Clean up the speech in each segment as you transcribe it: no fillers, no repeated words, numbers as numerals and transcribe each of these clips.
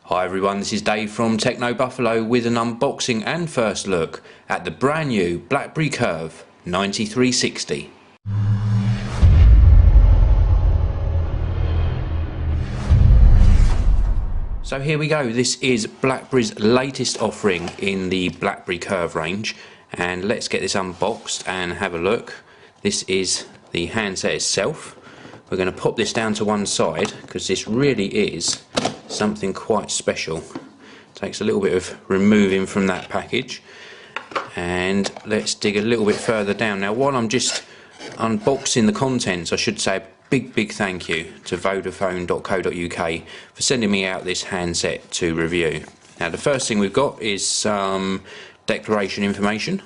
Hi everyone, this is Dave from Techno Buffalo with an unboxing and first look at the brand new BlackBerry Curve 9360. So here we go, this is BlackBerry's latest offering in the BlackBerry Curve range, and let's get this unboxed and have a look. This is the handset itself. We're going to pop this down to one side because this really is something quite special. Takes a little bit of removing from that package, and let's dig a little bit further down. Now while I'm just unboxing the contents, I should say a big thank you to Vodafone.co.uk for sending me out this handset to review. Now the first thing we've got is some declaration information.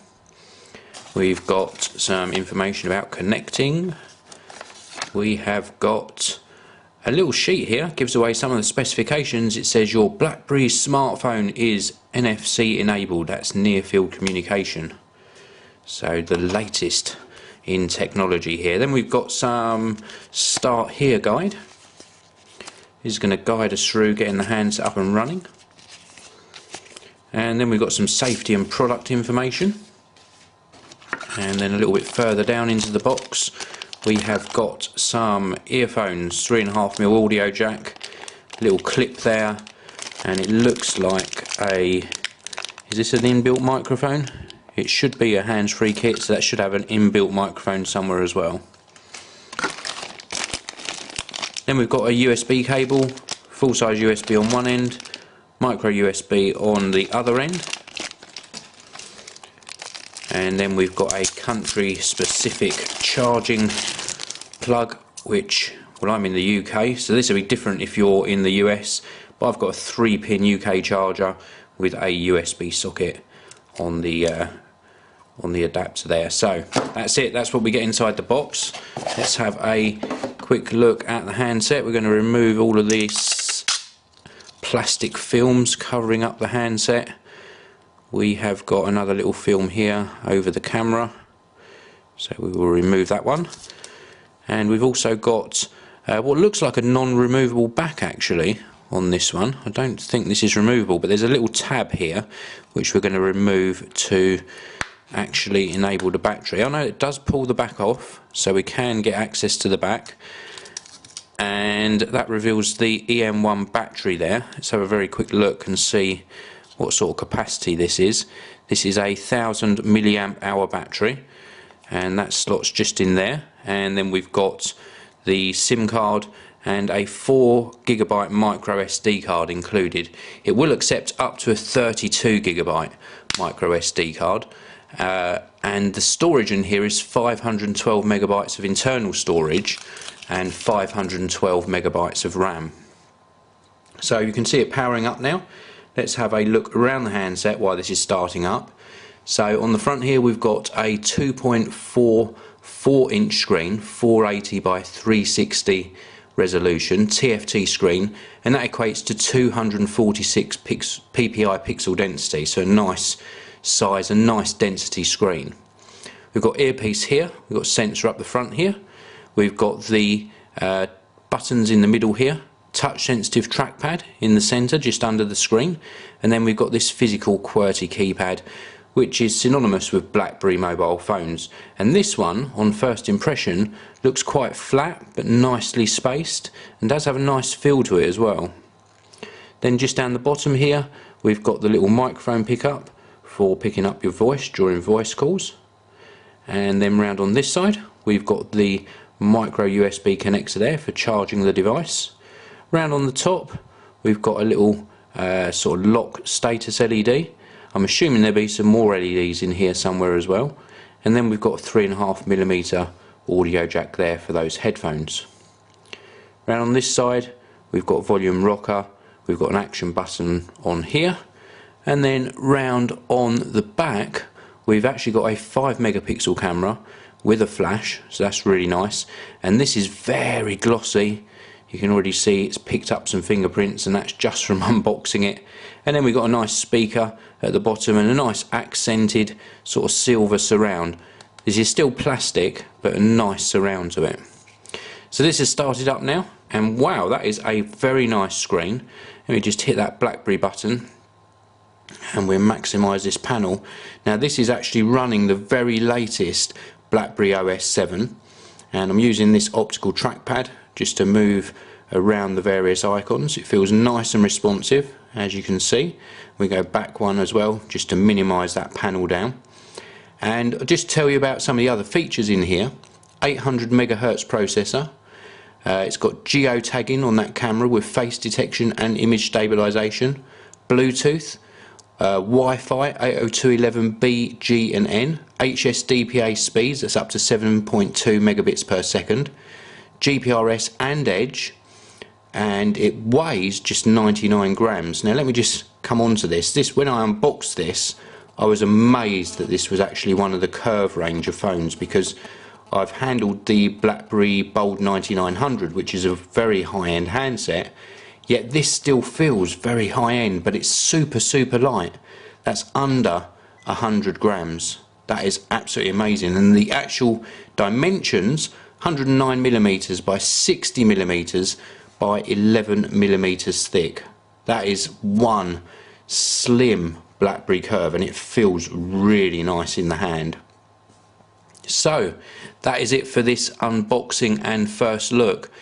We've got some information about connecting. We have got a little sheet here, gives away some of the specifications. It says your BlackBerry smartphone is NFC enabled, that's near field communication. So the latest in technology here. Then we've got some start here guide. This is going to guide us through getting the handset up and running. And then we've got some safety and product information. And then a little bit further down into the box we have got some earphones, 3.5mm audio jack, little clip there, and it looks like is this an inbuilt microphone? It should be a hands-free kit, so that should have an inbuilt microphone somewhere as well. Then we've got a USB cable, full-size USB on one end, micro USB on the other end. And then we've got a country-specific charging plug, which, well, I'm in the UK, so this will be different if you're in the US, but I've got a 3-pin UK charger with a USB socket on the adapter there. So that's it, that's what we get inside the box. Let's have a quick look at the handset. We're going to remove all of these plastic films covering up the handset. We have got another little film here over the camera, so we will remove that one. And we've also got what looks like a non-removable back actually on this one. I don't think this is removable, but there's a little tab here which we're going to remove to actually enable the battery. I know it does pull the back off, so we can get access to the back, and that reveals the EM1 battery there. Let's have a very quick look and see what sort of capacity this is. This is a 1000 milliamp hour battery, and that slots just in there. And then we've got the SIM card and a 4GB micro SD card included. It will accept up to a 32GB micro SD card, and the storage in here is 512 megabytes of internal storage and 512 megabytes of RAM. So you can see it powering up now. Let's have a look around the handset while this is starting up. So on the front here we've got a 2.44-inch screen, 480 by 360 resolution TFT screen, and that equates to 246 ppi pixel density, so a nice size and nice density screen. We've got earpiece here, we've got sensor up the front here, we've got the buttons in the middle here, touch sensitive trackpad in the center just under the screen, and then we've got this physical QWERTY keypad which is synonymous with BlackBerry mobile phones, and this one on first impression looks quite flat but nicely spaced and does have a nice feel to it as well. Then just down the bottom here we've got the little microphone pickup for picking up your voice during voice calls, and then round on this side we've got the micro USB connector there for charging the device. Round on the top we've got a little sort of lock status LED. I'm assuming there'll be some more LEDs in here somewhere as well. And then we've got a 3.5mm audio jack there for those headphones. Round on this side we've got volume rocker, we've got an action button on here, and then round on the back we've actually got a 5-megapixel camera with a flash, so that's really nice, and this is very glossy. You can already see it's picked up some fingerprints, and that's just from unboxing it. And then we've got a nice speaker at the bottom and a nice accented sort of silver surround. This is still plastic, but a nice surround to it. So this has started up now, and wow, that is a very nice screen. Let me just hit that BlackBerry button and we'll maximise this panel. Now this is actually running the very latest BlackBerry OS 7, and I'm using this optical trackpad just to move around the various icons. It feels nice and responsive, as you can see. We go back one as well just to minimise that panel down. And I'll just tell you about some of the other features in here. 800 MHz processor. It's got geotagging on that camera with face detection and image stabilisation. Bluetooth, Wi-Fi 802.11b, G and N, HSDPA speeds, that's up to 7.2 megabits per second, GPRS and Edge, and it weighs just 99 grams. Now let me just come on to this. When I unboxed this, I was amazed that this was actually one of the curve range of phones, because I've handled the BlackBerry Bold 9900, which is a very high-end handset, yet this still feels very high-end, but it's super light. That's under 100 grams. That is absolutely amazing. And the actual dimensions, 109mm by 60mm by 11mm thick. That is one slim BlackBerry Curve, and it feels really nice in the hand. So that is it for this unboxing and first look.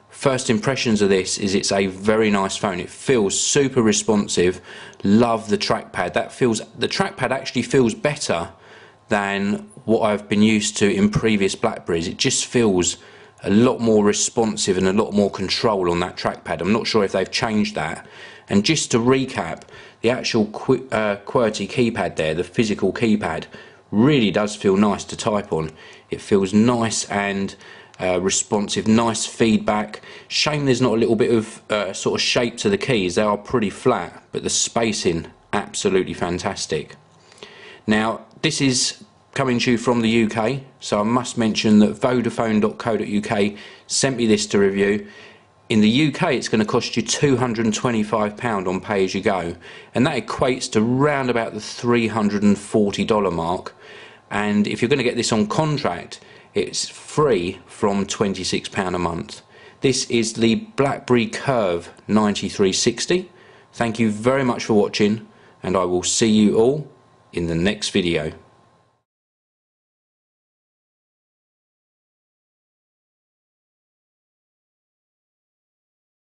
First impressions of this is it's a very nice phone. It feels super responsive. Love the trackpad. The trackpad actually feels better than what I've been used to in previous BlackBerries. It just feels a lot more responsive and a lot more control on that trackpad. I'm not sure if they've changed that. And just to recap, the actual QWERTY keypad there, the physical keypad, really does feel nice to type on. It feels nice and responsive, nice feedback. Shame there's not a little bit of sort of shape to the keys. They are pretty flat, but the spacing absolutely fantastic. Now this is coming to you from the UK, so I must mention that Vodafone.co.uk sent me this to review. In the UK it's going to cost you £225 on pay as you go, and that equates to round about the $340 mark. And if you're going to get this on contract, it's free from £26 a month. This is the BlackBerry Curve 9360. Thank you very much for watching, and I will see you all in the next video.